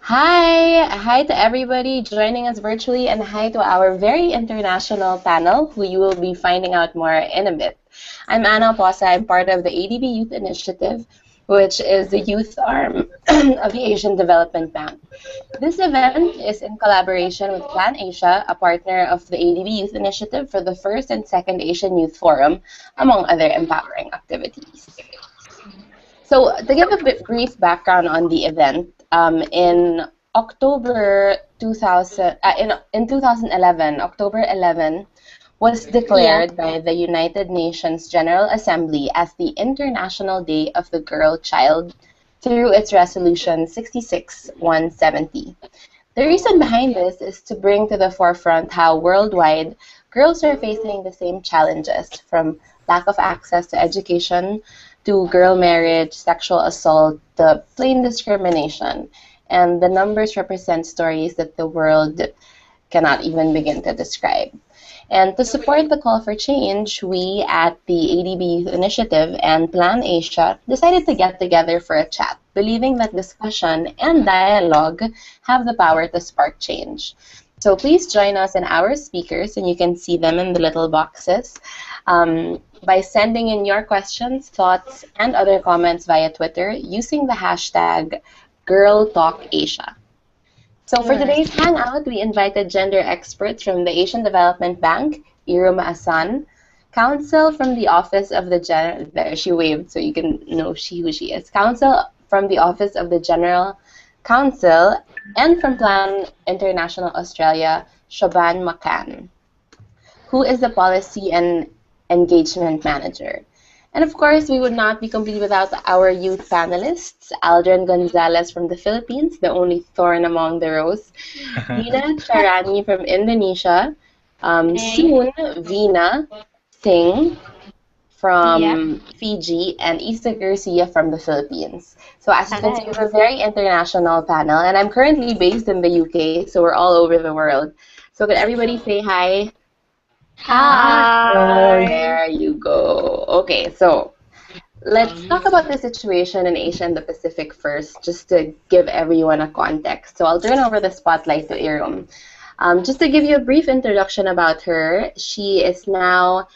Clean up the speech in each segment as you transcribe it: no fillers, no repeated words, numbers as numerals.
Hi to everybody joining us virtually, and hi to our very international panel, who you will be finding out more in a bit. I'm Anna Posa. I'm part of the ADB Youth Initiative, which is the youth arm of the Asian Development Bank. This event is in collaboration with Plan Asia, a partner of the ADB Youth Initiative for the first and second Asian Youth Forum, among other empowering activities. So, to give a brief background on the event, in October 2000, in 2011, October 11 was Yeah. declared by the United Nations General Assembly as the International Day of the Girl Child through its resolution 66-170. The reason behind this is to bring to the forefront how worldwide girls are facing the same challenges, from lack of access to education to girl marriage, sexual assault, to plain discrimination. And the numbers represent stories that the world cannot even begin to describe. And to support the call for change, we at the ADB Youth Initiative and Plan Asia decided to get together for a chat, believing that discussion and dialogue have the power to spark change. So please join us and our speakers, and you can see them in the little boxes, by sending in your questions, thoughts, and other comments via Twitter using the hashtag GirlTalkAsia. So for today's hangout, we invited gender experts from the Asian Development Bank, Iruma Asan, counsel from the Office of the there she waved so you can know who she is, counsel from the Office of the General Counsel, and from Plan International Australia, Shaban Makan, who is the Policy and Engagement Manager. And of course, we would not be complete without our youth panelists, Aldrin Gonzalez from the Philippines, the only thorn among the rose, Dina Charani from Indonesia, soon Vina Singh Yeah. from Fiji, and Isa Garcia from the Philippines. So as you can see, Hi. it's a very international panel, and I'm currently based in the UK, so we're all over the world. So could everybody say hi? Hi. There you go. Okay, so let's talk about the situation in Asia and the Pacific first, just to give everyone a context. So I'll turn over the spotlight to Irum. Just to give you a brief introduction about her, she is now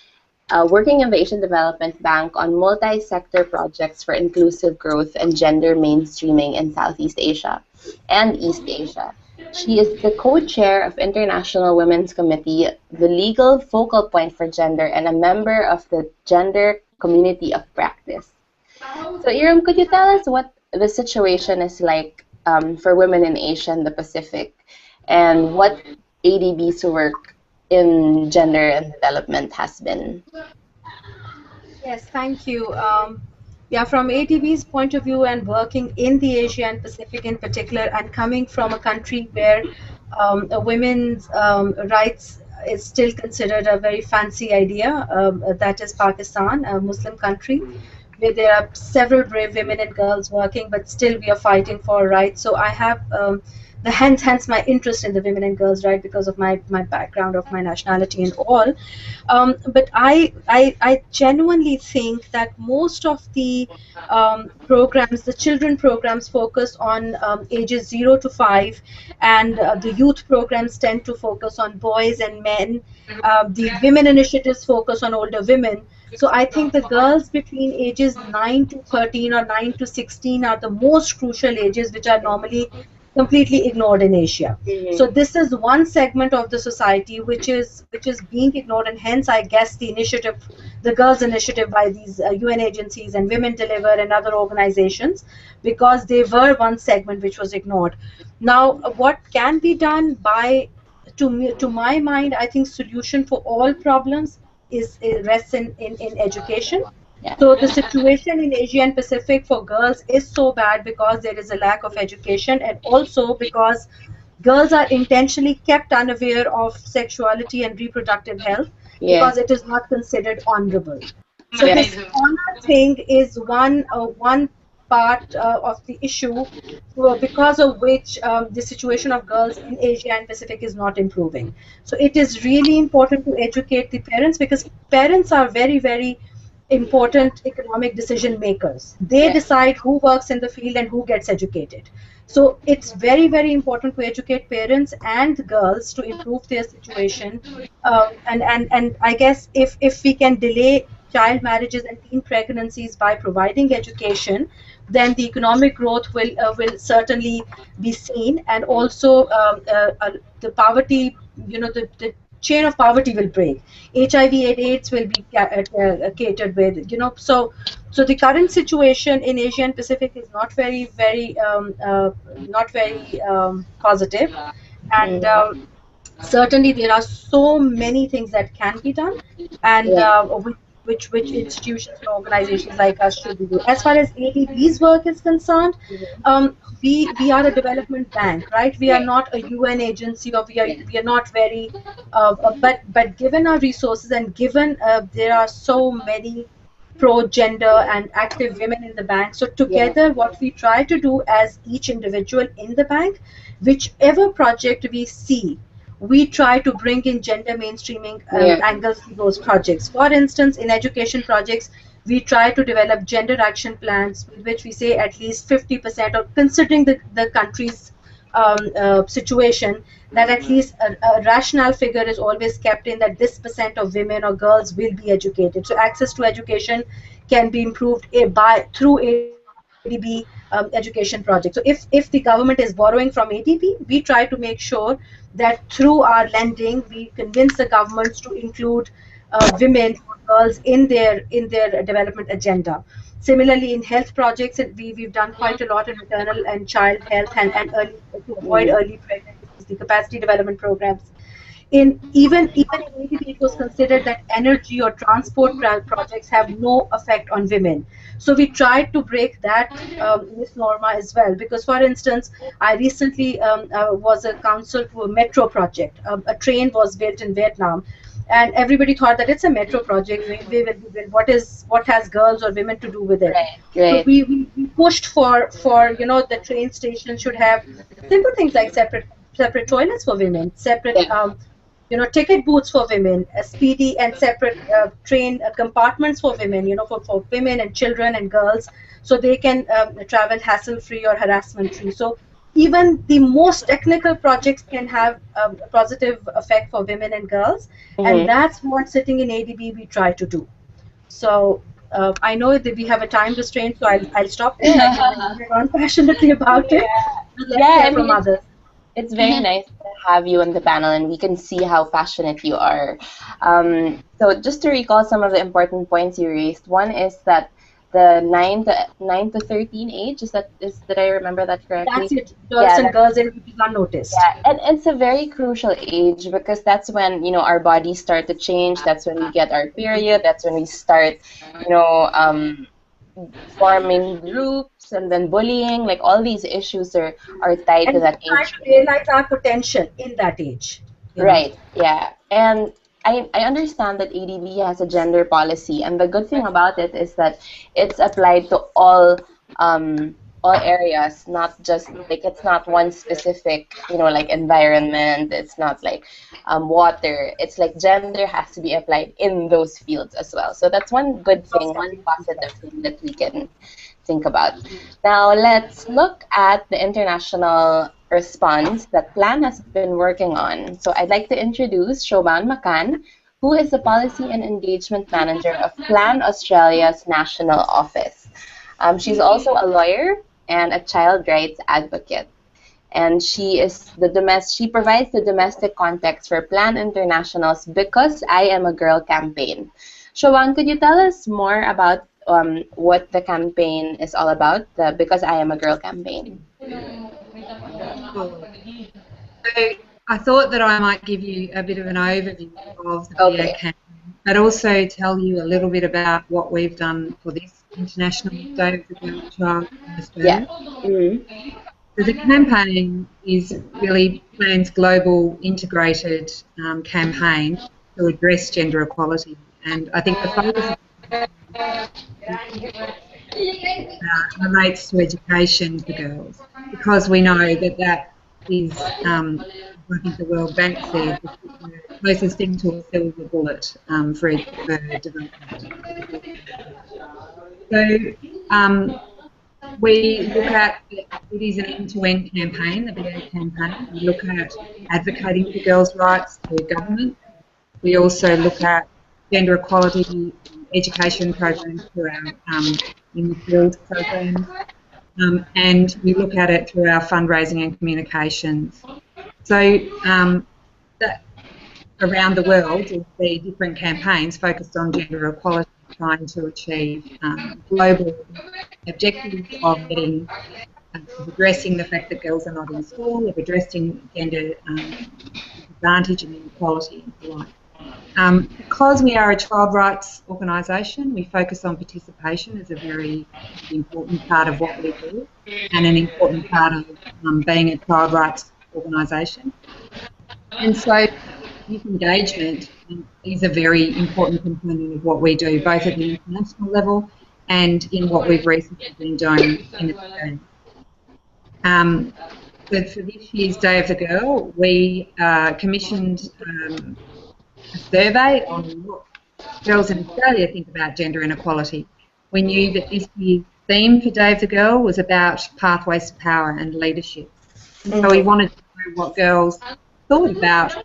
working in the Asian Development Bank on multi-sector projects for inclusive growth and gender mainstreaming in Southeast Asia and East Asia. She is the co-chair of International Women's Committee, the legal focal point for gender, and a member of the Gender Community of Practice. So, Iram, could you tell us what the situation is like for women in Asia and the Pacific, and what ADB's work in gender and development has been? Yes, thank you. Yeah, from ATB's point of view and working in the Asia and Pacific in particular, and coming from a country where a women's rights is still considered a very fancy idea, that is Pakistan, a Muslim country, where there are several brave women and girls working, but still we are fighting for rights. So I have the hence my interest in the women and girls right because of my background of my nationality and all. But I genuinely think that most of the programs, the children programs, focus on ages 0 to 5, and the youth programs tend to focus on boys and men. The women initiatives focus on older women. So I think the girls between ages 9 to 13 or 9 to 16 are the most crucial ages, which are normally completely ignored in Asia. So this is one segment of the society which is being ignored, and hence I guess the initiative, the Girls Initiative by these UN agencies and Women Deliver and other organizations, because they were one segment which was ignored. Now, what can be done by, to my mind, I think solution for all problems is rests in education. Yeah. So the situation in Asia and Pacific for girls is so bad because there is a lack of education, and also because girls are intentionally kept unaware of sexuality and reproductive health Yeah. because it is not considered honorable. So Yeah. this honor thing is one part of the issue, because of which the situation of girls in Asia and Pacific is not improving. So it is really important to educate the parents, because parents are very, very important economic decision makers. They decide who works in the field and who gets educated. So it's very, very important to educate parents and girls to improve their situation. And I guess if we can delay child marriages and teen pregnancies by providing education, then the economic growth will certainly be seen, and also the poverty, the chain of poverty will break. HIV and AIDS will be catered with, so the current situation in Asia and Pacific is not very, very, not very positive, and certainly there are so many things that can be done, and which institutions and organizations like us should be doing. As far as ADB's work is concerned, we are a development bank, right? We are not a UN agency, or we are not very, but given our resources and given there are so many pro-gender and active women in the bank, so together what we try to do as each individual in the bank, whichever project we see, we try to bring in gender mainstreaming angles to those projects. For instance, in education projects, we try to develop gender action plans with which we say at least 50%, or considering the country's situation, that at least a rational figure is always kept in, that this percent of women or girls will be educated. So access to education can be improved through ADB education projects. So if the government is borrowing from ADB, we try to make sure that through our lending, we convince the governments to include women or girls in their development agenda. Similarly, in health projects, we've done quite a lot in maternal and child health and early, to avoid early pregnancies, the capacity development programs. Even in ADB, it was considered that energy or transport projects have no effect on women. So we tried to break that misnomer as well. Because, for instance, I recently was a counsel to a metro project. A train was built in Vietnam, and everybody thought that it's a metro project. What has girls or women to do with it? Right. So we pushed for the train station should have simple things like separate toilets for women, separate ticket booths for women, speedy and separate train compartments for women, for women and children and girls, so they can travel hassle-free or harassment-free. So even the most technical projects can have a positive effect for women and girls, and that's what sitting in ADB we try to do. So I know that we have a time restraint, so I'll stop there. I can run passionately about it. Let's hear from others. It's very nice to have you on the panel, and we can see how passionate you are. So just to recall some of the important points you raised, one is that the 9 to 13 age, did I remember that correctly? That's it. Girls and girls age is unnoticed. Yeah, and it's a very crucial age, because that's when our bodies start to change. That's when we get our period. That's when we start forming groups, and then bullying, like all these issues are tied to that age. And trying to realize our potential in that age. Right, yeah. And I understand that ADB has a gender policy, and the good thing about it is that it's applied to all areas, not just like, it's not one specific, like environment, it's not like water, it's like gender has to be applied in those fields as well. So that's one good thing, one positive thing that we can think about. Now let's look at the international response that PLAN has been working on. So I'd like to introduce Shobhan Makan, who is the Policy and Engagement Manager of PLAN Australia's National Office. She's also a lawyer and a child rights advocate, and she provides the domestic context for PLAN International's Because I Am a Girl campaign. Shobhan, could you tell us more about what the campaign is all about, the Because I Am a Girl campaign? So I thought that I might give you a bit of an overview of the PA campaign, but also tell you a little bit about what we've done for this International Day of the Girl Child in Australia. Yeah. So the campaign is really PLAN's global integrated campaign to address gender equality, and I think the focus relates to education for girls, because we know that is, I think the World Bank said, the closest thing to a silver bullet for development. So we look at, it is an end-to-end campaign, the BA campaign. We look at advocating for girls' rights to government. We also look at gender equality education programs through our in the field programs, and we look at it through our fundraising and communications. So that around the world, you'll see different campaigns focused on gender equality, trying to achieve global objectives of getting of addressing the fact that girls are not in school, of addressing gender disadvantage and inequality and the like. Because we are a child rights organisation, we focus on participation as a very important part of what we do and an important part of being a child rights organisation. And so youth engagement is a very important component of what we do, both at the international level and in what we've recently been doing in Australia. But for this year's Day of the Girl, we commissioned a survey on what girls in Australia think about gender inequality. We knew that this year's theme for Day of the Girl was about pathways to power and leadership. And so we wanted to know what girls thought about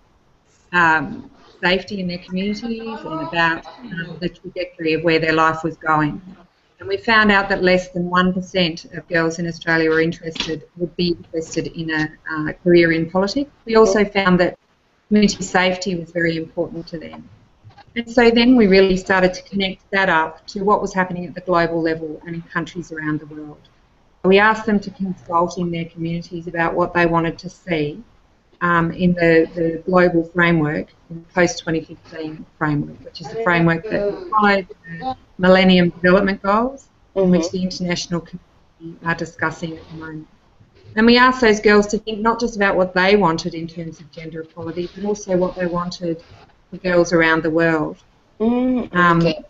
safety in their communities and about the trajectory of where their life was going. And we found out that less than 1% of girls in Australia would be interested in a career in politics. We also found that community safety was very important to them. And so then we really started to connect that up to what was happening at the global level and in countries around the world. We asked them to consult in their communities about what they wanted to see in the global framework, in the post-2015 framework, which is the framework that followed the Millennium Development Goals, which the international community are discussing at the moment. And we asked those girls to think not just about what they wanted in terms of gender equality, but also what they wanted for girls around the world. They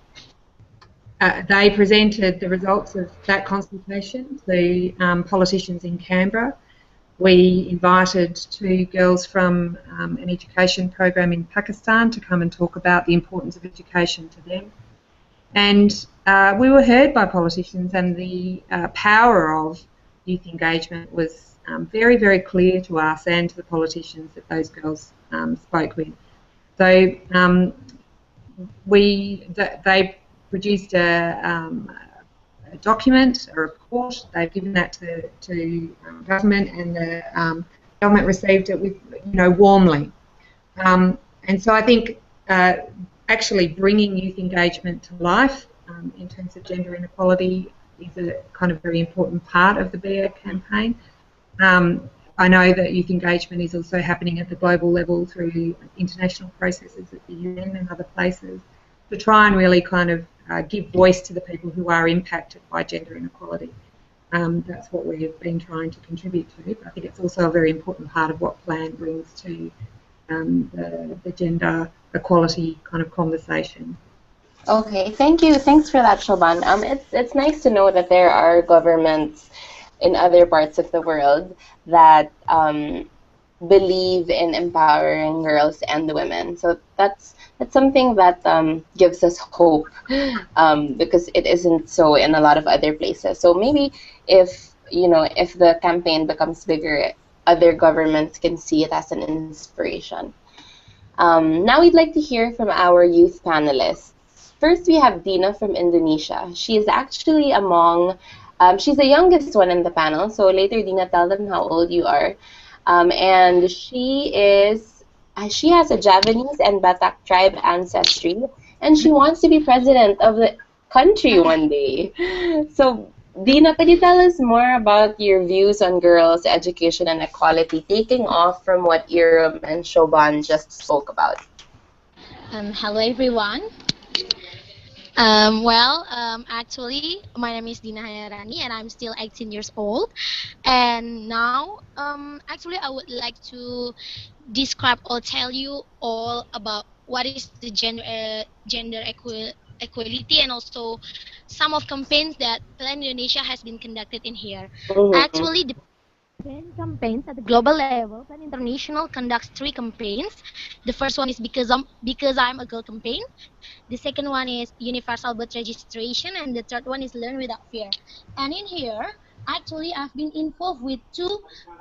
presented the results of that consultation to politicians in Canberra. We invited 2 girls from an education program in Pakistan to come and talk about the importance of education to them. And we were heard by politicians, and the power of youth engagement was very, very clear to us and to the politicians that those girls spoke with. So they produced a document, a report. They've given that to government, and the government received it with, warmly. And so I think actually bringing youth engagement to life in terms of gender inequality is a kind of very important part of the BA campaign. I know that youth engagement is also happening at the global level through international processes at the UN and other places to try and really kind of give voice to the people who are impacted by gender inequality. That's what we've been trying to contribute to. But I think it's also a very important part of what PLAN brings to the gender equality kind of conversation. Okay, thank you. Thanks for that, Shobhan. It's nice to know that there are governments in other parts of the world that believe in empowering girls and the women. So that's something that gives us hope, because it isn't so in a lot of other places. So maybe if the campaign becomes bigger, other governments can see it as an inspiration. Now we'd like to hear from our youth panelists. First, we have Dina from Indonesia. She is actually she's the youngest one in the panel. So later, Dina, tell them how old you are. And she has a Javanese and Batak tribe ancestry, and she wants to be president of the country one day. So, Dina, could you tell us more about your views on girls' education and equality, taking off from what Iram and Shobhan just spoke about? Hello, everyone. Actually, my name is Dina Hayarani, and I'm still 18 years old. And now, actually, I would like to describe or tell you all about what is the gender equality, and also some of campaigns that PLAN Indonesia has been conducted in here. Actually, Plan campaigns at the global level. Plan International conducts three campaigns. The first one is because I'm a girl campaign. The second one is universal birth registration, and the third one is learn without fear. And in here, actually, I've been involved with two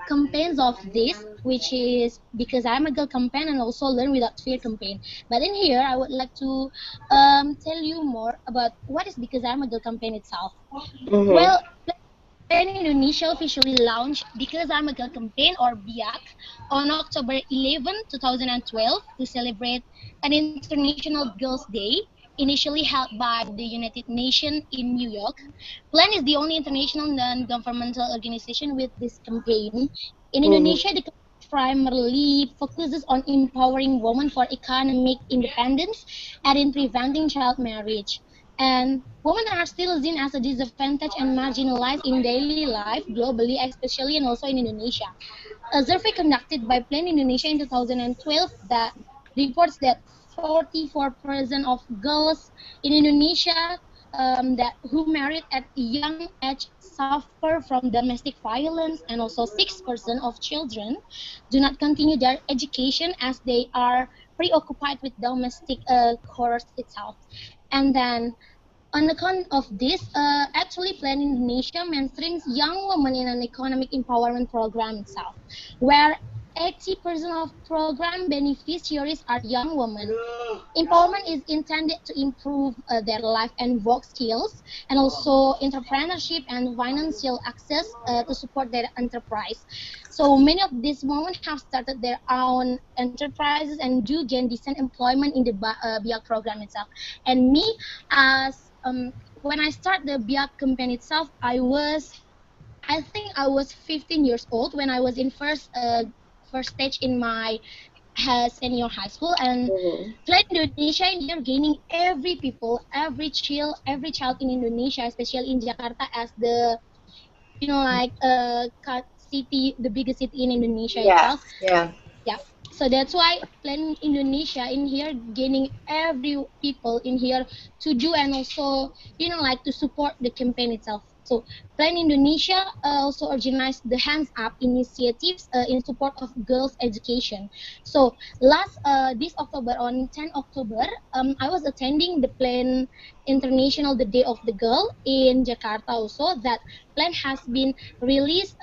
campaigns of this, which is because I'm a girl campaign and also learn without fear campaign. But in here, I would like to tell you more about what is because I'm a girl campaign itself. Mm-hmm. Well, Plan Indonesia officially launched Because I'm a Girl campaign or BIAC on October 11, 2012 to celebrate an International Girls' Day initially held by the United Nations in New York. PLAN is the only international non-governmental organization with this campaign. In Mm-hmm. Indonesia, the campaign primarily focuses on empowering women for economic independence and in preventing child marriage. And women are still seen as a disadvantaged and marginalized in daily life globally, especially and also in Indonesia. A survey conducted by Plan Indonesia in 2012 that reports that 44% of girls in Indonesia that who married at a young age suffer from domestic violence, and also 6% of children do not continue their education as they are preoccupied with domestic chores itself. And then on account of this, actually Plan Indonesia mainstreams young women in an economic empowerment program itself, where 80% of program beneficiaries are young women. Empowerment is intended to improve their life and work skills, and also entrepreneurship and financial access to support their enterprise. So many of these women have started their own enterprises and do gain decent employment in the BIAC program itself. And me, as when I start the BIAC campaign itself, I think I was 15 years old when I was in first stage in my senior high school. And Mm-hmm. Plan Indonesia in here gaining every people, every child in Indonesia, especially in Jakarta as the like city, the biggest city in Indonesia itself. Yes. Yeah. Yeah. So that's why Plan Indonesia in here gaining every people in here to do and also like to support the campaign itself. So Plan Indonesia also organized the Hands Up initiatives in support of girls' education. So last this October on 10 October, I was attending the Plan International the Day of the Girl in Jakarta also that Plan has been released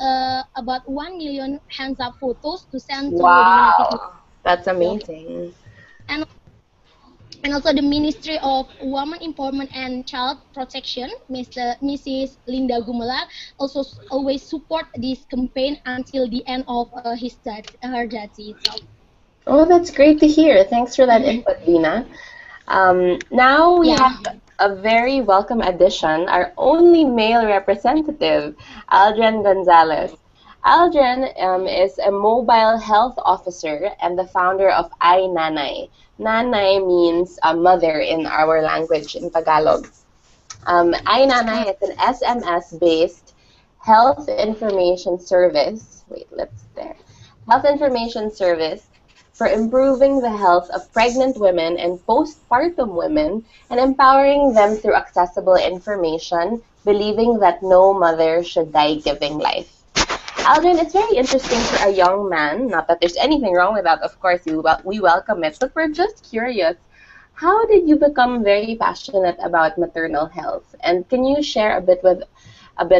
about 1 million hands up photos to send to the United Nations. Wow. That's amazing. And, and also the Ministry of Women Empowerment and Child Protection, Mrs. Linda Gumelar, also always support this campaign until the end of her death itself. Oh, that's great to hear. Thanks for that input, Dina. Now we Yeah. have a very welcome addition, our only male representative, Aldrin Gonzalez. Aldrin is a mobile health officer and the founder of iNanay. Nanay means mother in our language in Tagalog. iNanay is an SMS-based health information service. Wait, let's there. Health information service for improving the health of pregnant women and postpartum women and empowering them through accessible information, believing that no mother should die giving life. Aldrin, it's very interesting for a young man, not that there's anything wrong with that, of course, we welcome it, but we're just curious. How did you become very passionate about maternal health? And can you share a bit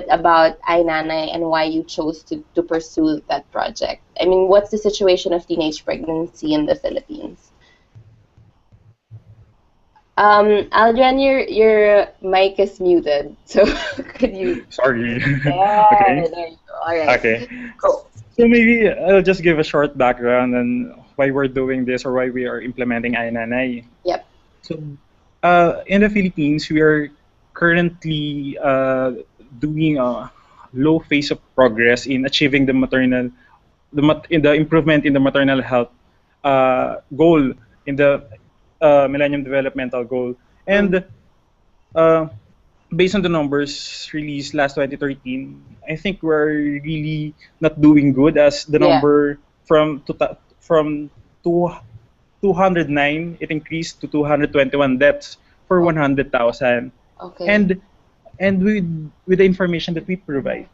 about iNanay and why you chose to pursue that project? I mean, what's the situation of teenage pregnancy in the Philippines? Aldrin, your mic is muted, so could you? Sorry. Yeah, Okay. there you go. All right. Okay. Cool. So maybe I'll just give a short background on why we're doing this or why we are implementing iNanay. Yep. So in the Philippines, we are currently doing a low phase of progress in achieving in the improvement in the maternal health goal in the Millennium Developmental Goal. Mm. And based on the numbers released last 2013, I think we're really not doing good as the Yeah. number from two, 209 it increased to 221 deaths for 100,000. Okay. And with the information that we provide,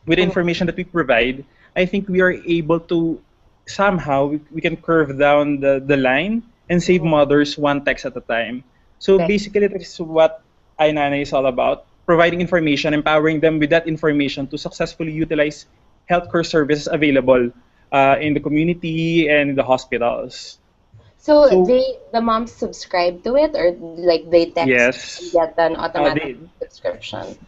with the information that we provide, I think we are able to somehow we can curve down the line and save mothers one text at a time. So Right. basically, that's what iNana is all about: providing information, empowering them with that information to successfully utilize healthcare services available in the community and in the hospitals. So So the moms subscribe to it, or like they text and yes, get an automatic they subscription?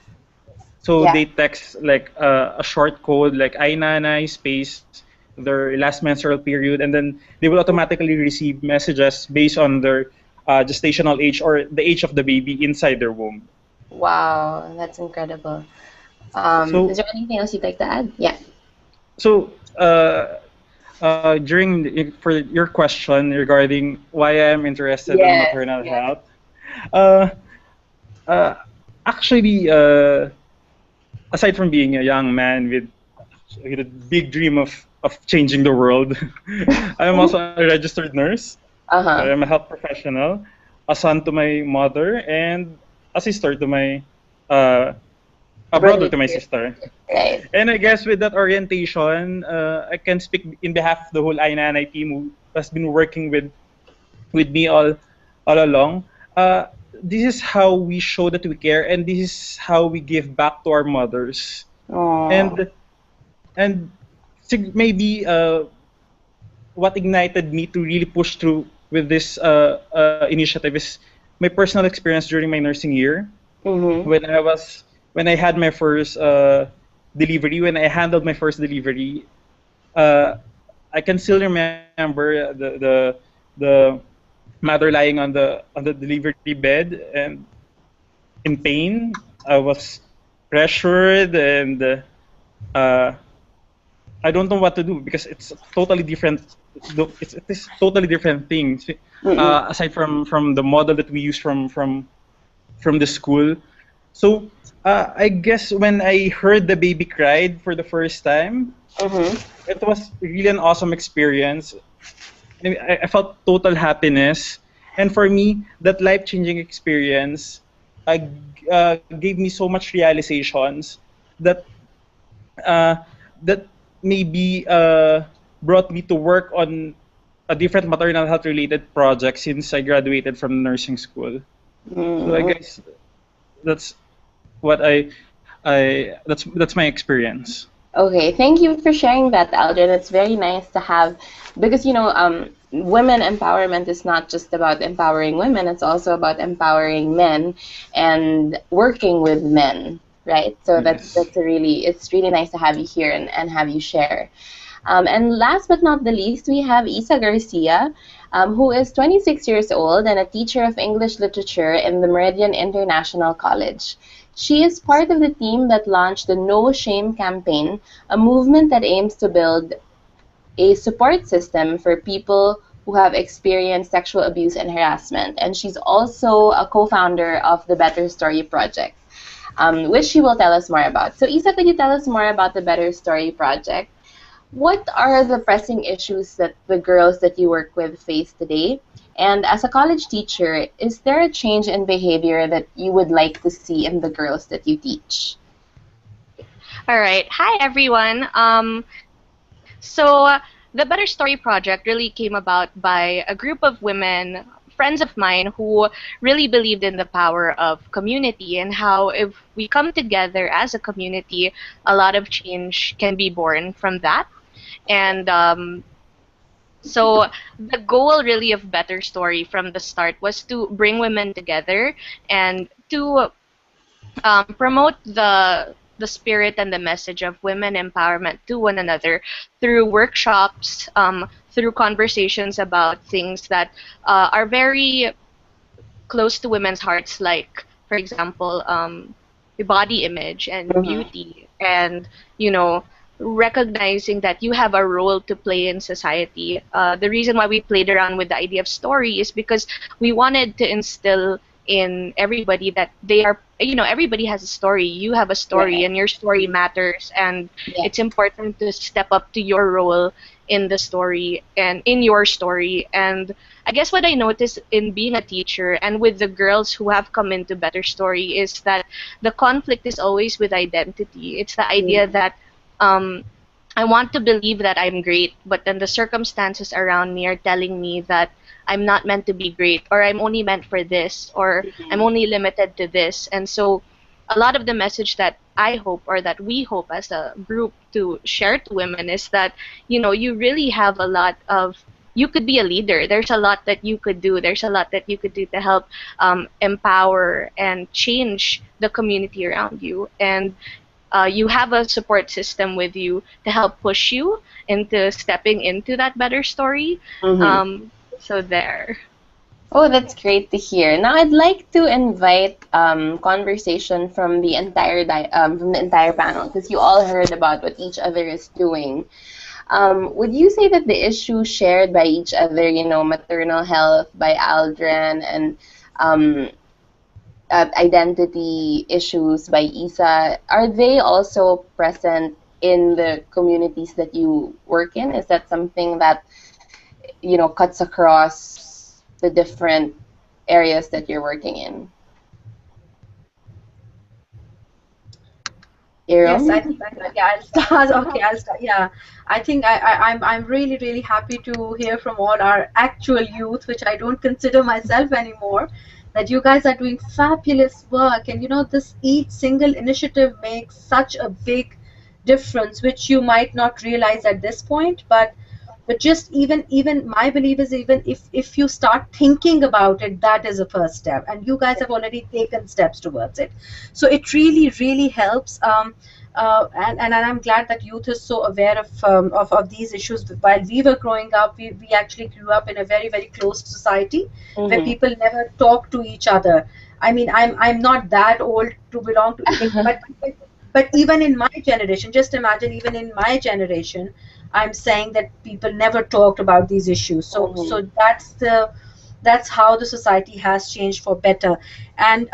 so Yeah. they text like a short code like iNanay space their last menstrual period, and then they will automatically receive messages based on their gestational age or the age of the baby inside their womb. Wow, that's incredible. So Is there anything else you'd like to add? Yeah. so for your question regarding why I am interested in Yes. maternal Yes. health, uh, uh, actually, aside from being a young man with a big dream of changing the world, I am also a registered nurse. Uh-huh. I'm a health professional, a son to my mother, and a sister to my uh, a brother Brother, to my sister. right. And I guess with that orientation, I can speak in behalf of the whole INANI team who has been working with me all along. This is how we show that we care, and this is how we give back to our mothers. Oh. And and maybe what ignited me to really push through with this initiative is my personal experience during my nursing year Mm-hmm. when I had my first delivery, when I handled my first delivery. uh, I can still remember the mother lying on the delivery bed and in pain. I was pressured and uh, I don't know what to do because it's totally different. It's totally different things. Mm-mm. Aside from the model that we use from the school. So I guess when I heard the baby cried for the first time, Mm-hmm. it was really an awesome experience. I felt total happiness, and for me, that life-changing experience gave me so much realizations that uh, that maybe brought me to work on a different maternal health related project since I graduated from nursing school. So I Mm-hmm. guess that's what that's my experience. Okay, thank you for sharing that, Aldrin. It's very nice to have, because women empowerment is not just about empowering women, it's also about empowering men and working with men, right? So Yes. it's really nice to have you here and have you share. And last but not the least, we have Isa Garcia, who is 26 years old and a teacher of English literature in the Meridian International College. She is part of the team that launched the No Shame campaign, a movement that aims to build a support system for people who have experienced sexual abuse and harassment. And she's also a co-founder of the Better Story Project, which she will tell us more about. So Isa, could you tell us more about the Better Story Project? What are the pressing issues that the girls that you work with face today? And as a college teacher, is there a change in behavior that you would like to see in the girls that you teach? All right. Hi, everyone. So the Better Story Project really came about by a group of women, friends of mine, who really believed in the power of community and how if we come together as a community, a lot of change can be born from that. And so the goal really of Better Story from the start was to bring women together and to promote the spirit and the message of women empowerment to one another through workshops, through conversations about things that are very close to women's hearts, like, for example, body image and Mm-hmm. beauty, and you know, recognizing that you have a role to play in society. The reason why we played around with the idea of story is because we wanted to instill in everybody that they are, everybody has a story. You have a story, Right. and your story matters, and Yeah. it's important to step up to your role in the story and in your story. And I guess what I noticed in being a teacher and with the girls who have come into Better Story is that the conflict is always with identity. It's the idea that Um, I want to believe that I'm great, but then the circumstances around me are telling me that I'm not meant to be great, or I'm only meant for this, or I'm only limited to this. And so a lot of the message that I hope, or that we hope as a group to share to women, is that, you really have a lot of, you could be a leader. There's a lot that you could do. There's a lot that you could do to help empower and change the community around you. And you have a support system with you to help push you into stepping into that better story. So there. Oh, that's great to hear. Now, I'd like to invite conversation from the entire panel, because you all heard about what each other is doing. Would you say that the issues shared by each other, maternal health by Aldrin, and identity issues by Isa, are they also present in the communities that you work in? Is that something that, cuts across the different areas that you're working in? Yes, I think yeah, I'll start. Okay, I'll start. Yeah, I think I'm really really happy to hear from all our actual youth, which I don't consider myself anymore, that you guys are doing fabulous work, and this each single initiative makes such a big difference, which you might not realize at this point, but just even my belief is, even if you start thinking about it, that is a first step, and you guys have already taken steps towards it. So it really really helps. And I'm glad that youth is so aware of these issues. While we were growing up, we actually grew up in a very very closed society where people never talk to each other. I mean, I'm not that old to belong to it, but even in my generation, just imagine, even in my generation, I'm saying that people never talked about these issues. So that's how the society has changed for better. And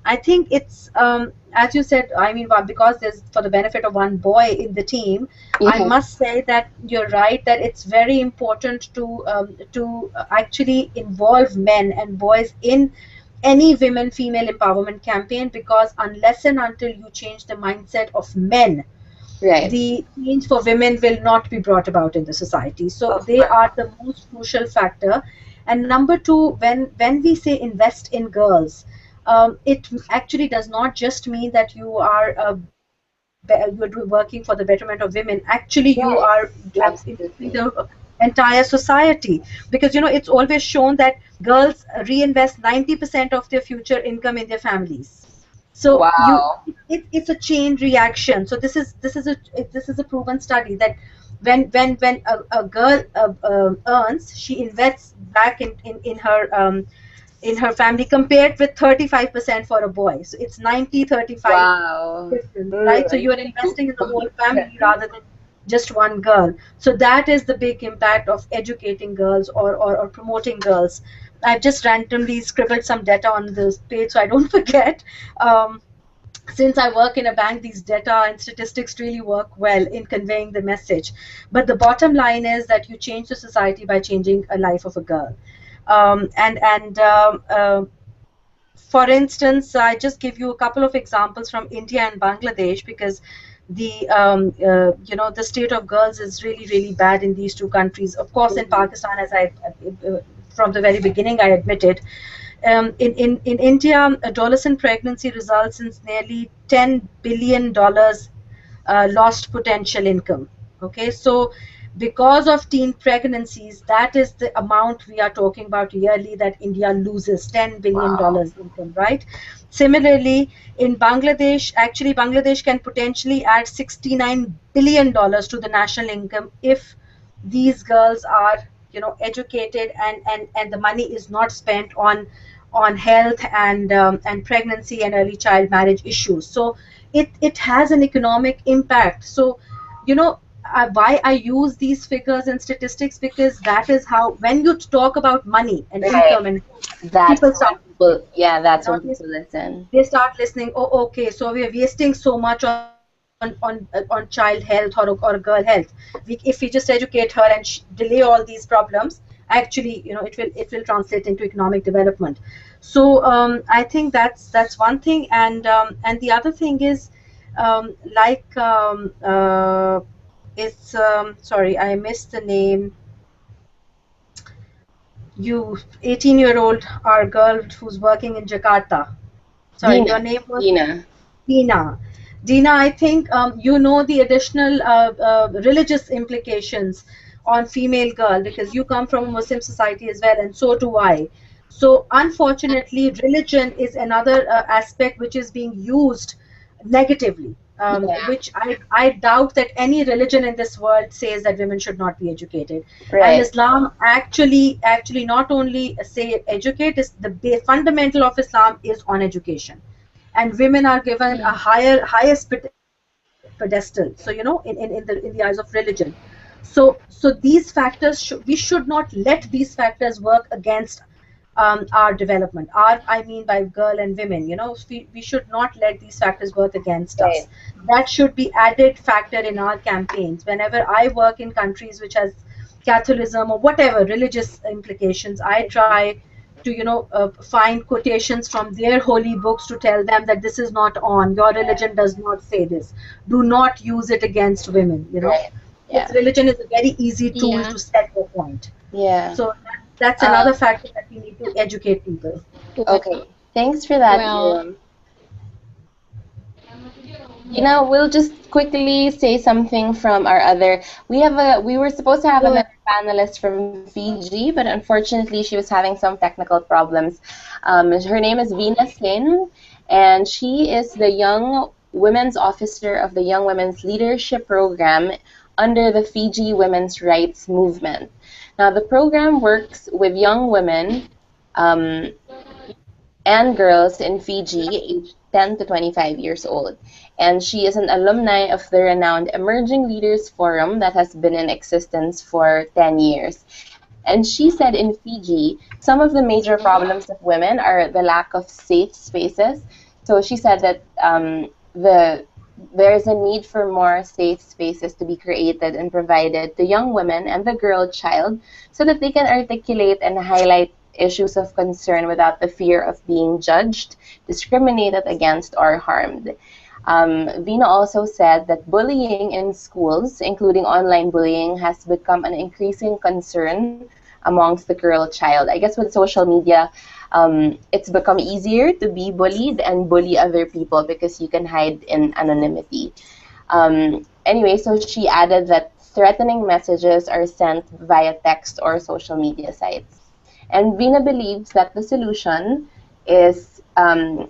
I think it's as you said, I mean, because there's, for the benefit of one boy in the team, I must say that you're right, that it's very important to actually involve men and boys in any female empowerment campaign, because unless and until you change the mindset of men, right, the change for women will not be brought about in the society. So they are the most crucial factor. And number two, when we say invest in girls, it actually does not just mean that you are you're working for the betterment of women. Actually, you are the entire society, because it's always shown that girls reinvest 90% of their future income in their families. So it's a chain reaction. So this is a proven study that when a girl earns, she invests back in her family, compared with 35% for a boy. So it's 90-35 difference, right? So you're investing in the whole family rather than just one girl. So that is the big impact of educating girls or promoting girls. I've just randomly scribbled some data on this page so I don't forget. Since I work in a bank, these data and statistics really work well in conveying the message. But the bottom line is that you change the society by changing a life of a girl. For instance, I just give you a couple of examples from India and Bangladesh, because the the state of girls is really really bad in these two countries. Of course, in Pakistan, as I from the very beginning I admitted. In India, adolescent pregnancy results in nearly $10 billion lost potential income. Okay, so because of teen pregnancies, that is the amount we are talking about yearly that India loses, $10 billion income, right? Similarly, in Bangladesh, actually Bangladesh can potentially add $69 billion to the national income if these girls are educated and the money is not spent on health and pregnancy and early child marriage issues. So it has an economic impact. So why I use these figures and statistics, because that is how, when you talk about money and income, and people start, that's when people listen. They start listening. Oh, okay, so we are wasting so much on child health or girl health. If we just educate her and delay all these problems, actually it will translate into economic development. So I think that's one thing, and the other thing is like it's sorry, I missed the name. You 18-year-old our girl who's working in Jakarta. Sorry, Dina. your name was Dina. Dina. Dina, I think you know the additional religious implications on female girl because you come from a Muslim society as well, and so do I. So unfortunately, religion is another aspect which is being used negatively, Yeah. which I doubt that any religion in this world says that women should not be educated. And Right. Islam actually not only say educate, is the fundamental of Islam is on education, and women are given a highest pedestal, so in the eyes of religion. So these factors we should not let these factors work against our development, our I mean by girl and women, we should not let these factors work against us. Right. That should be added factor in our campaigns. Whenever I work in countries which has Catholicism or whatever religious implications, I try to find quotations from their holy books to tell them that this is not on, your religion does not say this, do not use it against women. Right. Yeah. Because religion is a very easy tool Yeah. to set your point. Yeah. So that's Um, another factor that we need to educate people. okay. Thanks for that, Well, Iram. We'll just quickly say something from our other. We were supposed to have good. another panelist from Fiji, but unfortunately she was having some technical problems. Her name is Vina Sin, and she is the Young Women's Officer of the Young Women's Leadership Program under the Fiji Women's Rights Movement. Now, the program works with young women um, and girls in Fiji aged 10 to 25 years old. And she is an alumni of the renowned Emerging Leaders Forum that has been in existence for 10 years. And she said in Fiji, some of the major problems of women are the lack of safe spaces. So she said that there is a need for more safe spaces to be created and provided to young women and the girl child so that they can articulate and highlight issues of concern without the fear of being judged, discriminated against, or harmed. Vina also said that bullying in schools, including online bullying, has become an increasing concern amongst the girl child. I guess with social media, it's become easier to be bullied and bully other people because you can hide in anonymity. Anyway, so she added that threatening messages are sent via text or social media sites. And Vina believes that the solution is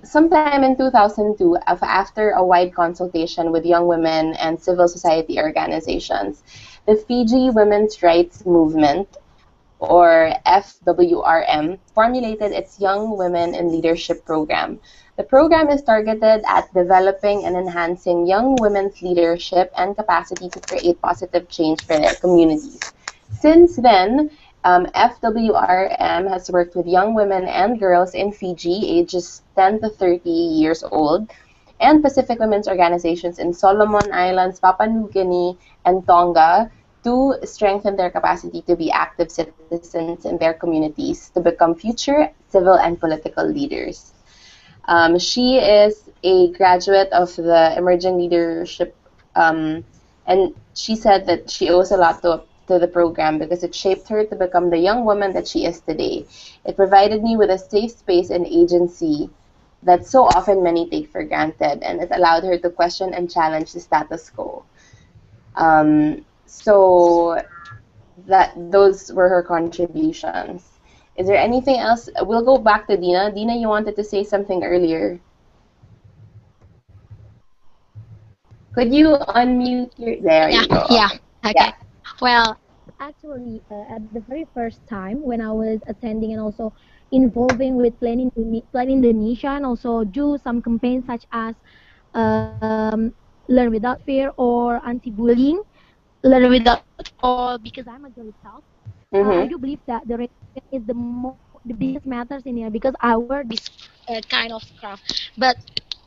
sometime in 2002, after a wide consultation with young women and civil society organizations, the Fiji Women's Rights Movement, or FWRM, formulated its Young Women in Leadership program. The program is targeted at developing and enhancing young women's leadership and capacity to create positive change for their communities. Since then, FWRM has worked with young women and girls in Fiji, ages 10 to 30 years old, and Pacific women's organizations in Solomon Islands, Papua New Guinea, and Tonga to strengthen their capacity to be active citizens in their communities to become future civil and political leaders. She is a graduate of the Emerging Leadership, and she said that she owes a lot to the program because it shaped her to become the young woman that she is today. It provided me with a safe space and agency that so often many take for granted, and it allowed her to question and challenge the status quo. So those were her contributions. Is there anything else? We'll go back to Dina. Dina, you wanted to say something earlier. Could you unmute your? There Yeah, you go. yeah. Yeah. Okay. Well, actually, at the very first time when I was attending and also involving with Plan Indonesia and also do some campaigns such as Learn Without Fear or anti-bullying, Learn Without Fear, or because I'm a girl itself, I Mhm. do believe that the religion is the biggest matters in here because I wear this kind of scarf. But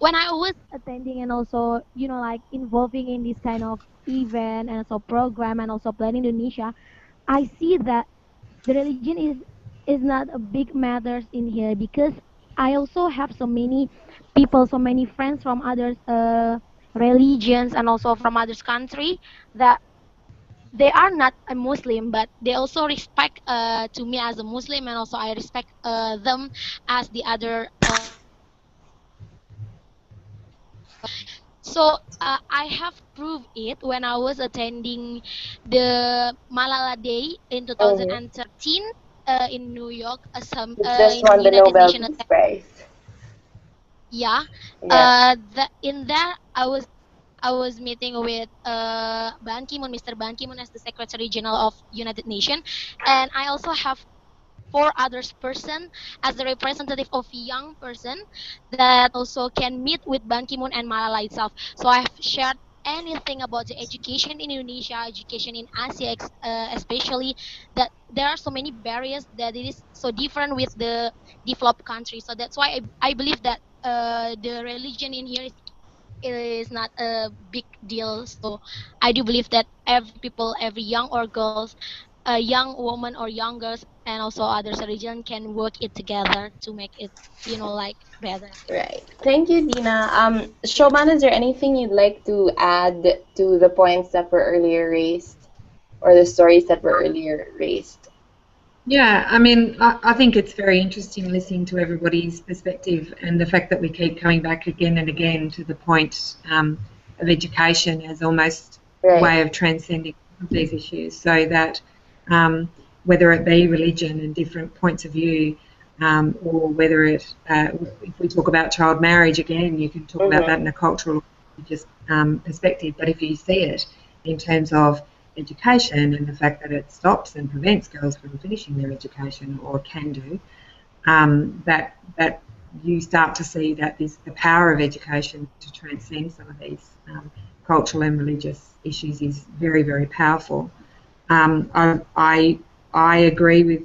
when I was attending and also like involving in this kind of event and also program and also Plan Indonesia, I see that the religion is not a big matters in here because I also have so many people, so many friends from others religions and also from other country that they are not a Muslim, but they also respect to me as a Muslim, and also I respect them as the other. So I have proved it when I was attending the Malala Day in Mm-hmm. 2013 in New York, You just in won the United Nobel Nations. Peace Prize. Yeah, Yeah. in that I was meeting with Ban Ki-moon, Mr. Ban Ki-moon as the Secretary General of United Nations, and I also have four others person as the representative of young person that also can meet with Ban Ki-moon and Malala itself. So I've shared anything about the education in Indonesia, education in Asia, especially that there are so many barriers that it is so different with the developed countries. So that's why I believe that the religion in here is not a big deal. So I do believe that every people, every young or girls, a young woman or young girls, and also others religion can work it together to make it, like better. Right. Thank you, Dina. Shoban, is there anything you'd like to add to the points that were earlier raised, or the stories that were earlier raised? Yeah, I mean, I think it's very interesting listening to everybody's perspective and the fact that we keep coming back again and again to the point of education as almost a Right. way of transcending these issues, so that whether it be religion and different points of view, or whether if we talk about child marriage again, you can talk about that Mm-hmm. in a cultural or religious perspective, but if you see it in terms of education and the fact that it stops and prevents girls from finishing their education, or can do, that you start to see that the power of education to transcend some of these cultural and religious issues is very, very powerful. I agree with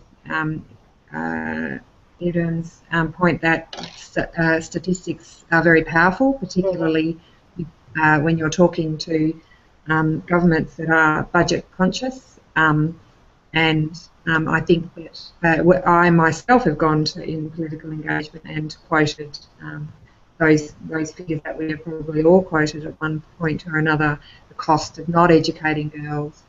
Iran's point that statistics are very powerful, particularly when you're talking to governments that are budget conscious. And I think that I myself have gone to in political engagement and quoted those figures that we have probably all quoted at one point or another. The cost of not educating girls,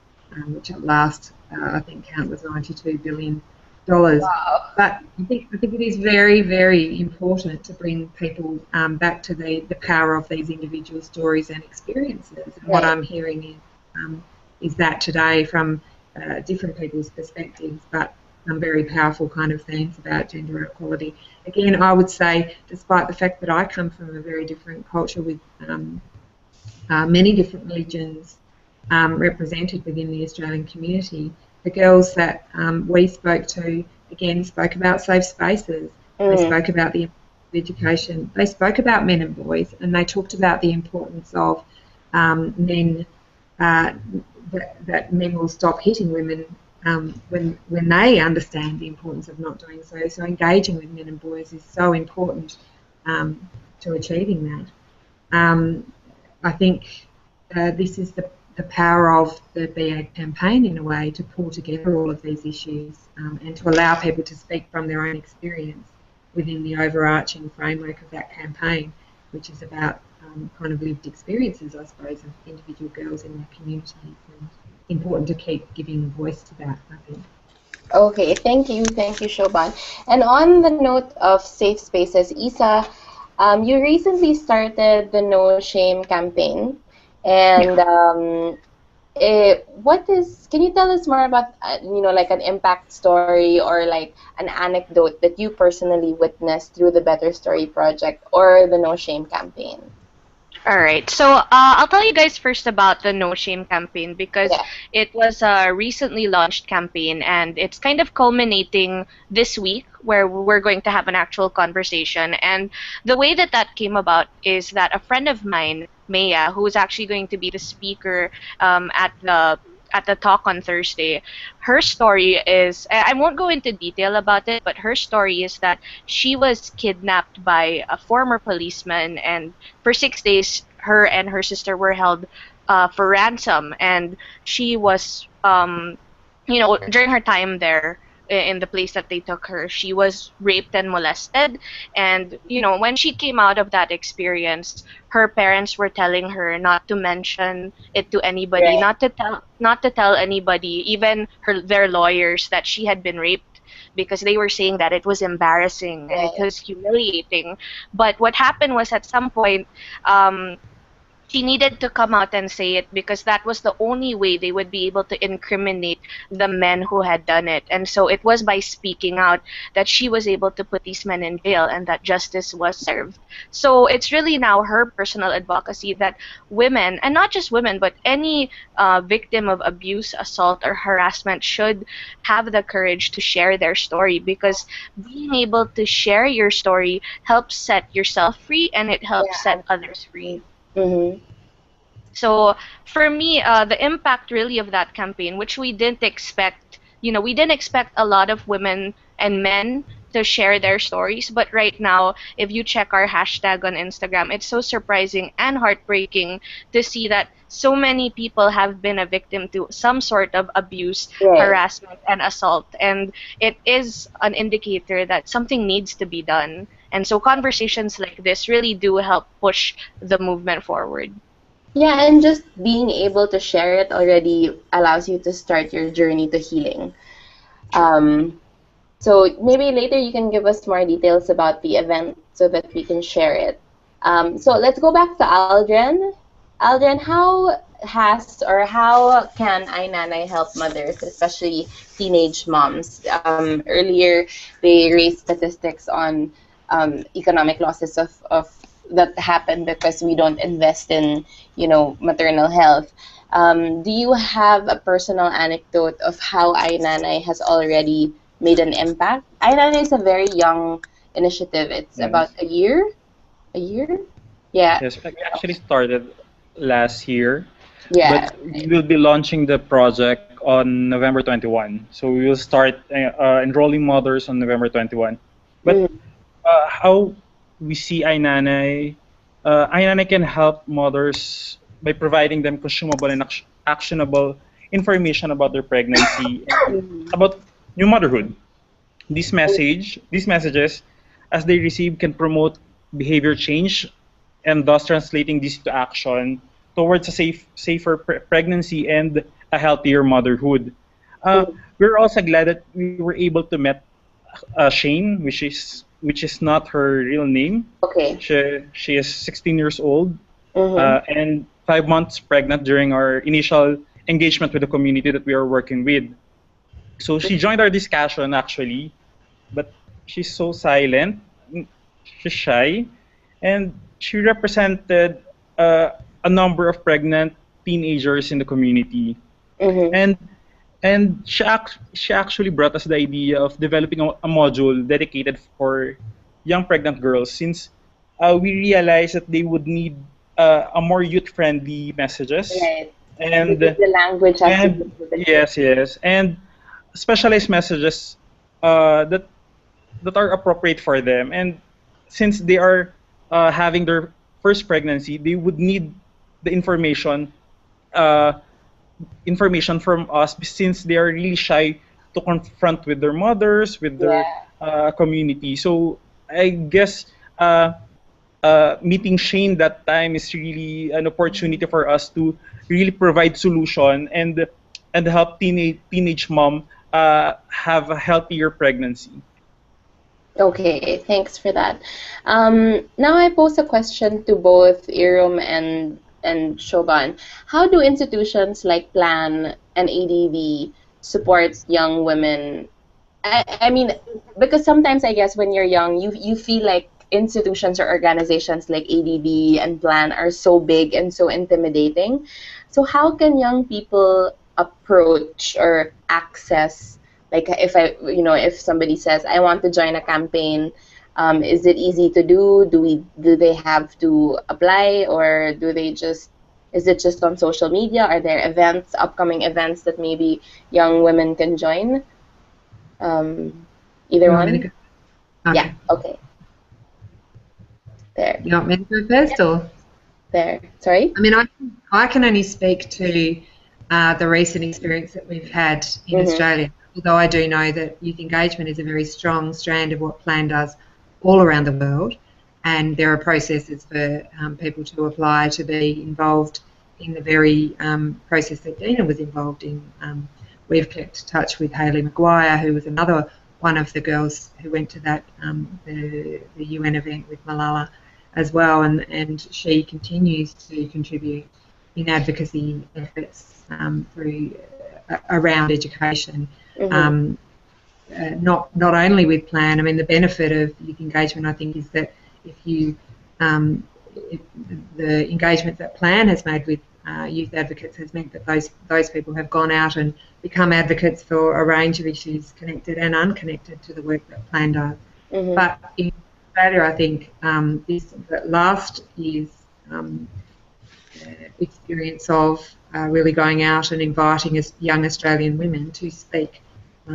which at last I think count was $92 billion. Wow. But I think it is very, very important to bring people back to the power of these individual stories and experiences. And what Right. I'm hearing is that today from different people's perspectives, but some very powerful kind of themes about gender equality. Again, I would say, despite the fact that I come from a very different culture with many different religions represented within the Australian community, the girls that we spoke to, again, spoke about safe spaces. They spoke about the education. They spoke about men and boys, and they talked about the importance of men, that men will stop hitting women when they understand the importance of not doing so. So engaging with men and boys is so important to achieving that. I think this is the power of the Be Ag campaign, in a way, to pull together all of these issues and to allow people to speak from their own experience within the overarching framework of that campaign, which is about kind of lived experiences, I suppose, of individual girls in their communities. And important to keep giving voice to that, I think. Okay, thank you, Shoban. And on the note of safe spaces, Isa, you recently started the No Shame campaign, and can you tell us more about, like an impact story or like an anecdote that you personally witnessed through the Better Story Project or the No Shame campaign? All right. So I'll tell you guys first about the No Shame campaign because Yeah. it was a recently launched campaign and it's kind of culminating this week where we're going to have an actual conversation. And the way that that came about is that a friend of mine, Maya, who is actually going to be the speaker at the talk on Thursday, her story is I won't go into detail about it, but her story is that she was kidnapped by a former policeman, and for 6 days, her and her sister were held for ransom, and she was, during her time there, in the place that they took her, she was raped and molested. And, you know, when she came out of that experience, her parents were telling her not to mention it to anybody, Right. not to tell anybody, even their lawyers, that she had been raped, because they were saying that it was embarrassing and it Right. was humiliating. But what happened was, at some point, um, she needed to come out and say it, because that was the only way they would be able to incriminate the men who had done it. And so it was by speaking out that she was able to put these men in jail and that justice was served. So it's really now her personal advocacy that women, and not just women, but any victim of abuse, assault, or harassment should have the courage to share their story, because being able to share your story helps set yourself free, and it helps Yeah. set others free. Mm-hmm. So for me, the impact really of that campaign, which we didn't expect, you know, we didn't expect a lot of women and men to share their stories. But right now, if you check our hashtag on Instagram, it's so surprising and heartbreaking to see that so many people have been a victim to some sort of abuse, Right. harassment, and assault. And it is an indicator that something needs to be done. And so conversations like this really do help push the movement forward. Yeah, and just being able to share it already allows you to start your journey to healing. Um, so maybe later you can give us more details about the event so that we can share it. So let's go back to Aldrin. Aldrin, how can iNanay help mothers, especially teenage moms? Earlier, they raised statistics on economic losses of that happen because we don't invest in, maternal health. Do you have a personal anecdote of how iNanay has already made an impact? iNanay is a very young initiative. It's Yes. about a year. A year? Yeah. Yes, we actually started last year, Yeah. but we will be launching the project on November 21. So we will start enrolling mothers on November 21. But Mm. how we see iNanay, iNanay can help mothers by providing them consumable and actionable information about their pregnancy and about new motherhood. These messages, as they receive, can promote behavior change and thus translating this to action towards a safer pregnancy and a healthier motherhood. We're also glad that we were able to meet Shane, which is not her real name. Okay. She is 16 years old Mm-hmm. and 5 months pregnant during our initial engagement with the community that we are working with. So she joined our discussion actually, but she's so silent, she's shy, and she represented a number of pregnant teenagers in the community. Mm-hmm. And she actually brought us the idea of developing a module dedicated for young pregnant girls, since we realized that they would need a more youth-friendly messages Right. and Because the language has to and be with the yes, and specialized messages that are appropriate for them. And since they are having their first pregnancy, they would need the uh, information from us, since they are really shy to confront with their mothers, with their Yeah. community. So I guess meeting Shane that time is really an opportunity for us to really provide solution and help teenage mom have a healthier pregnancy. Okay, thanks for that. Now I pose a question to both Irom and Shoban. How do institutions like Plan and ADV support young women? I mean, because sometimes I guess when you're young, you feel like institutions or organizations like ADV and Plan are so big and so intimidating. So how can young people approach or access, like if somebody says I want to join a campaign, is it easy to do? Do they have to apply, or is it just on social media? Are there upcoming events that maybe young women can join? Either You want me to one? go? Yeah. Okay. There. You want me to go first, or? There. Sorry. I mean, I can only speak to the recent experience that we've had in Mhm. Australia. although I do know that youth engagement is a very strong strand of what Plan does all around the world, and there are processes for people to apply to be involved in the very process that Dina was involved in. We've kept touch with Hayley Maguire, who was another one of the girls who went to that the UN event with Malala as well, and she continues to contribute in advocacy efforts through around education. Not only with Plan. I mean, the benefit of youth engagement, I think, is that if you the engagement that Plan has made with youth advocates has meant that those people have gone out and become advocates for a range of issues connected and unconnected to the work that Plan does. But in Australia, I think last year's experience of really going out and inviting young Australian women to speak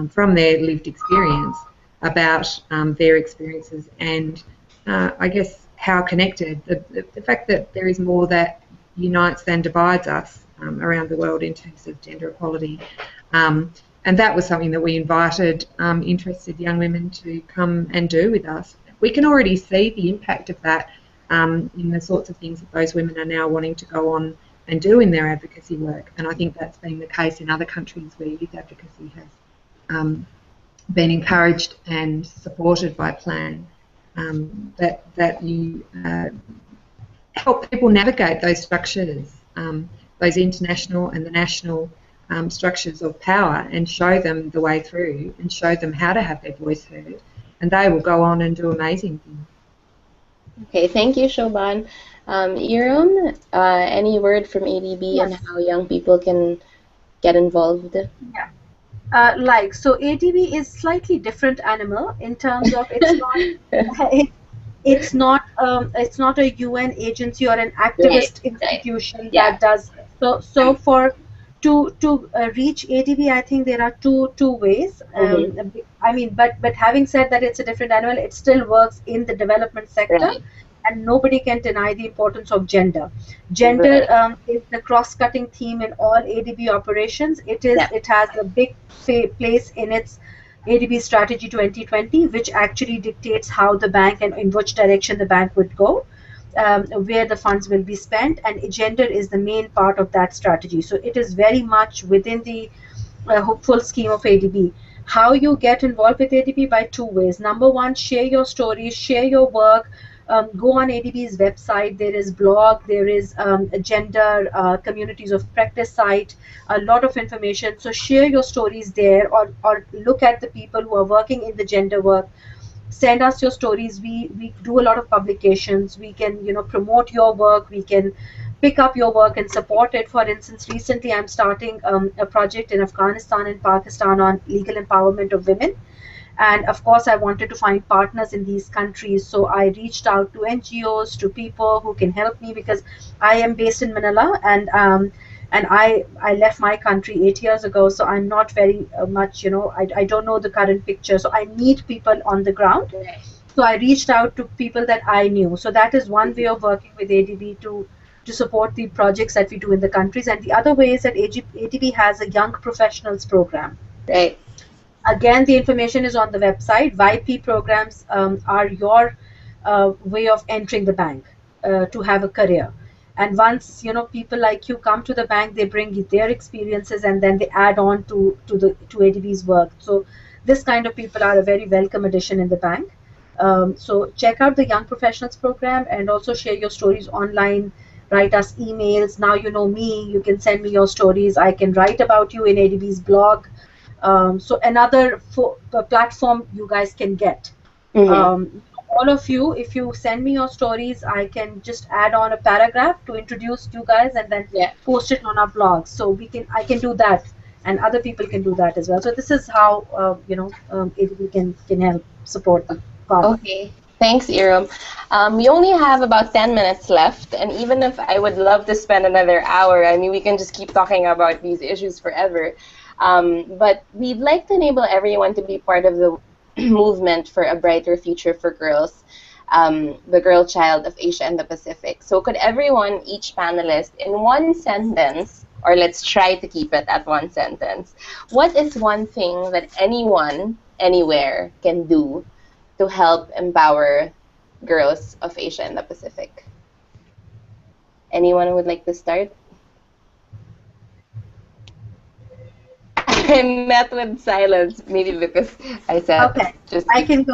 from their lived experience about their experiences and I guess how connected, the fact that there is more that unites than divides us around the world in terms of gender equality. And that was something that we invited interested young women to come and do with us. We can already see the impact of that in the sorts of things that those women are now wanting to go on and do in their advocacy work. And I think that's been the case in other countries where youth advocacy has been encouraged and supported by Plan. That you help people navigate those structures, those international and the national structures of power, and show them the way through and show them how to have their voice heard, and they will go on and do amazing things. Okay, thank you, Shoban. Iram, any word from ADB on how young people can get involved? Yeah. So ADB is slightly different animal in terms of it's not a UN agency or an activist institution that does so for to reach ADB. I think there are two ways. I mean, but having said that, it's a different animal. It still works in the development sector. And nobody can deny the importance of gender. Gender is the cross-cutting theme in all ADB operations. It has a big place in its ADB strategy 2020, which actually dictates how the bank and in which direction the bank would go, where the funds will be spent, and gender is the main part of that strategy. So it is very much within the hopeful scheme of ADB. How you get involved with ADB? By two ways. Number one, share your stories, share your work. Go on ADB's website. There is blog, there is a gender communities of practice site, a lot of information. So share your stories there, or look at the people who are working in the gender work. Send us your stories. We do a lot of publications. We can promote your work. We can pick up your work and support it. For instance, recently I'm starting a project in Afghanistan and Pakistan on legal empowerment of women. And of course, I wanted to find partners in these countries. So I reached out to NGOs, to people who can help me, because I am based in Manila, and I left my country 8 years ago. So I'm not very much, I don't know the current picture. So I need people on the ground. So I reached out to people that I knew. So that is one way of working with ADB to support the projects that we do in the countries. And the other way is that ADB has a young professionals program. Right. Again, the information is on the website. YP programs are your way of entering the bank to have a career. And once people like you come to the bank, they bring their experiences and then they add on to ADB's work. So this kind of people are a very welcome addition in the bank. So check out the Young Professionals program and also share your stories online. Write us emails. Now you know me. You can send me your stories. I can write about you in ADB's blog. So another platform you guys can get. All of you, if you send me your stories, I can just add on a paragraph to introduce you guys and then post it on our blog. So I can do that, and other people can do that as well. So this is how ADB can help support the cause. Okay. Thanks, Iram. We only have about 10 minutes left, and even if I would love to spend another hour, I mean, we can just keep talking about these issues forever. But we'd like to enable everyone to be part of the movement for a brighter future for girls, the girl child of Asia and the Pacific. So could everyone, each panelist, in one sentence or let's try to keep it at one sentence. What is one thing that anyone, anywhere can do to help empower girls of Asia and the Pacific? Anyone who would like to start? I met with silence, maybe because I said Okay, just. I can go.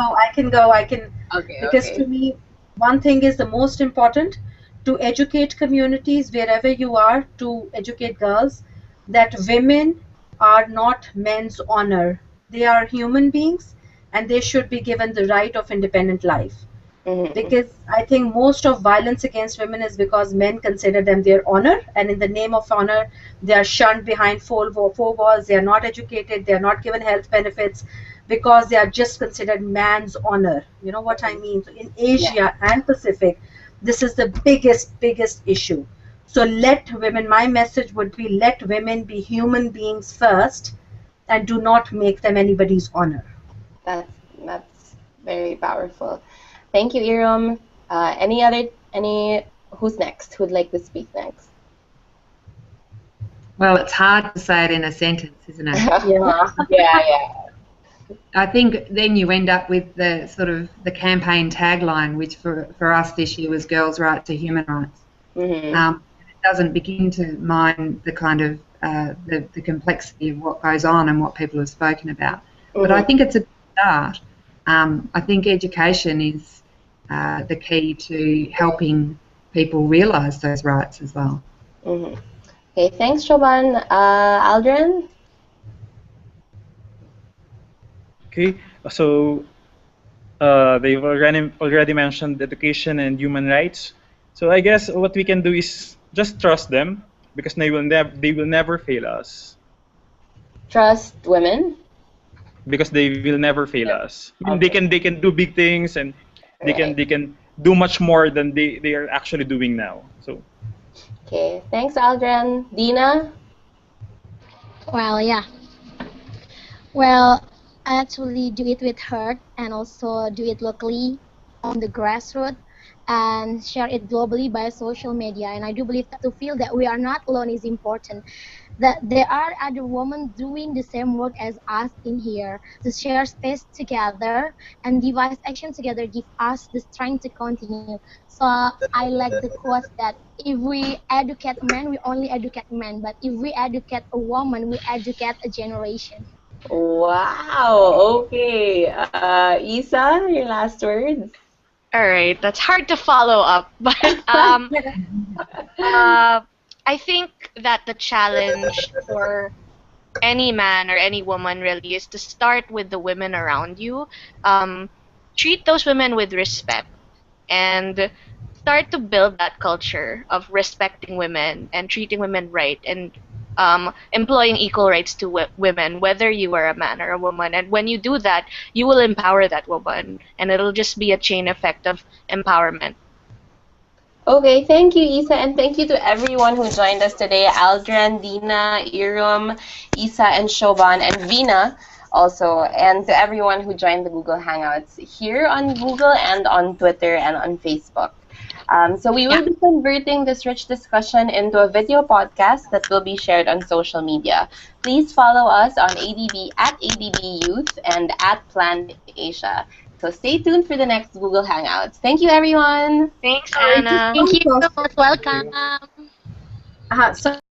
Okay, Because okay. to me, one thing is the most important, to educate communities wherever you are, to educate girls that women are not men's honor. They are human beings and they should be given the right of independent life. Mhm. Because I think most of violence against women is because men consider them their honor, and in the name of honor, they are shunned behind four walls. They are not educated. They are not given health benefits because they are just considered man's honor. You know what I mean? So in Yeah. Asia and Pacific, this is the biggest issue. So let women. My message would be: let women be human beings first, and do not make them anybody's honor. That's very powerful. Thank you, Iram. Any who's next? Who'd like to speak next? Well, it's hard to say it in a sentence, isn't it? Yeah, yeah. I think then you end up with the sort of the campaign tagline, which for us this year was "Girls' Right to Human Rights." Mm-hmm. It doesn't begin to mind the kind of the complexity of what goes on and what people have spoken about. But I think it's a start. I think education is the key to helping people realise those rights as well. Mm-hmm. Okay, thanks, Shoban. Aldrin? Okay, so they've already mentioned education and human rights. So I guess what we can do is just trust them because they will never fail us Trust women? because they will never fail us. I mean, Okay. they can do big things and Right. they can do much more than they are actually doing now. So Okay, thanks, Aldrin. Dina? Well, yeah. Well, actually do it with heart and also do it locally on the grassroots and share it globally by social media. And I do believe that to feel that we are not alone is important. That there are other women doing the same work as us in here. To share space together and devise action together give us the strength to continue. So I like the quote that if we educate men, we only educate men, but if we educate a woman, we educate a generation. Wow, okay. Isa, your last words? All right, that's hard to follow up, but uh, I think that the challenge for any man or any woman really is to start with the women around you. Um, Treat those women with respect and start to build that culture of respecting women and treating women right and employing equal rights to women, whether you are a man or a woman. And when you do that, you will empower that woman, and it'll just be a chain effect of empowerment. Okay, thank you, Isa, and thank you to everyone who joined us today. Aldrin, Dina, Iram, Isa, and Shoban, and Vina also, and to everyone who joined the Google Hangouts here on Google and on Twitter and on Facebook. So we will be converting this rich discussion into a video podcast that will be shared on social media. Please follow us on ADB at ADB Youth and at Planned Asia. So stay tuned for the next Google Hangouts. Thank you, everyone. Thanks, It is Anna. Thank you. so Most welcome. So